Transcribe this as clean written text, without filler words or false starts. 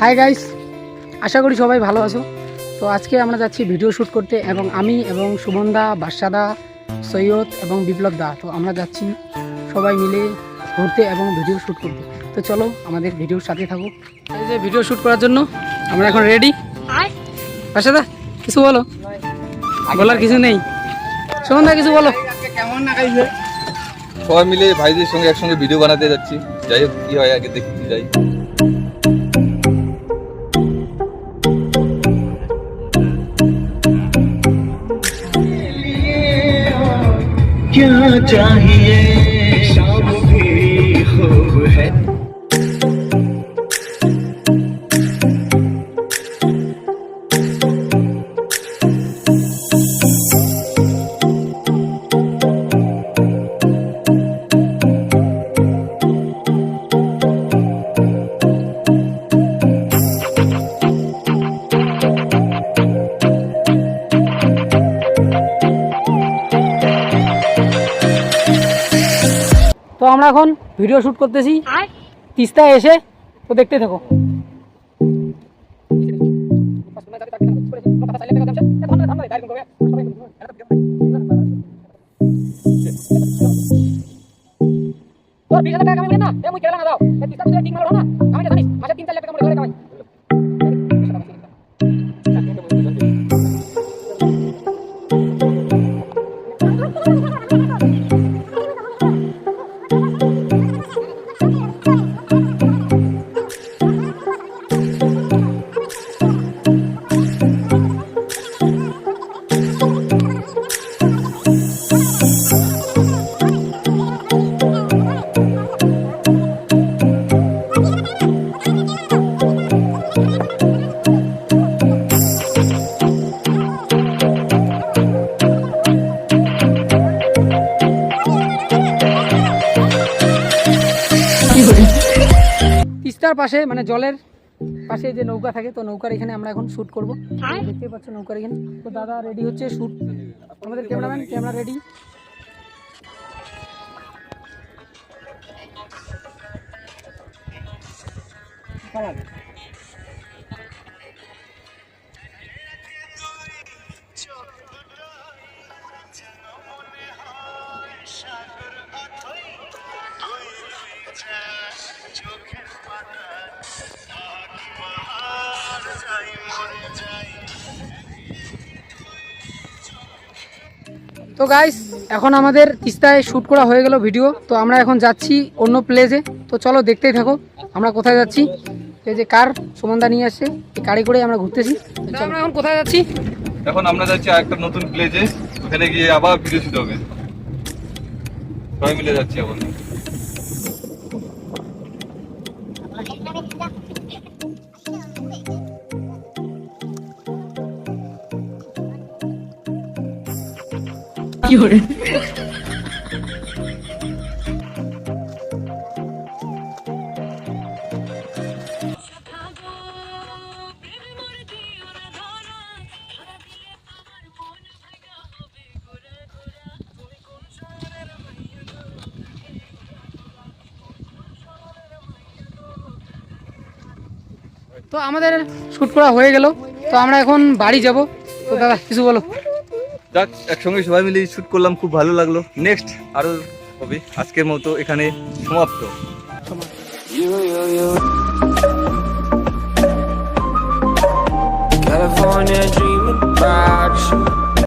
Hi guys, আশা করি সবাই ভালো আছো। তো আজকে আমরা যাচ্ছি ভিডিও শ্যুট করতে, এবং আমি এবং সুমনদা, বাদশাদা, সৈয়দ এবং বিপ্লব দা, তো আমরা যাচ্ছি সবাই মিলে ঘুরতে এবং ভিডিও শ্যুট করতে। তো চলো আমাদের ভিডিওর সাথে থাকো। এই যে ভিডিও শ্যুট করার জন্য আমরা এখন রেডি। বাদশাদা কিছু বলো, বলার কিছু নেই। সুমনদা কিছু বলো। কেমন না গাইছে, সবাই মিলে ভাইদের সঙ্গে একসঙ্গে ভিডিও বানাতে যাচ্ছি। যাই হোক কি হয় আগে দেখতে যাই। क्या चाहिए शाम भी खूब है। তো আমরা এখন ভিডিও শ্যুট করতেছি তিস্তায় এসে, তো দেখতে থাকো। তিস্তার পাশে মানে জলের পাশে যে নৌকা থাকে, তো নৌকার এখানে আমরা এখন শ্যুট করবো। দেখতে পাচ্ছ নৌকার এখানে। তো দাদা রেডি হচ্ছে শ্যুট, আমাদের ক্যামেরাম্যান ক্যামেরা রেডি। তো গাইস, এখন আমাদের তিস্তায় শ্যুট করা হয়ে গেল ভিডিও। তো আমরা এখন যাচ্ছি অন্য প্লেসে, তো চলো দেখতেই থাকো আমরা কোথায় যাচ্ছি। এই যে কার সুমনদা নিয়ে আসছে, এই গাড়ি করে আমরা ঘুরতেছি। আমরা এখন কোথায় যাচ্ছি? এখন আমরা যাচ্ছি আরেকটা নতুন প্লেসে, ওখানে গিয়ে আবার ভিডিও শুট হবে। সবাই মিলে যাচ্ছি আবার। কি করে তো আমাদের শ্যুট করা হয়ে গেল, তো আমরা এখন বাড়ি যাব। তো দাদা কিছু বলো। যাক, একসঙ্গে সবাই মিলে শুট করলাম, খুব ভালো লাগলো। নেক্সট আরো হবে। আজকের মতো এখানে সমাপ্ত। California dreaming about you.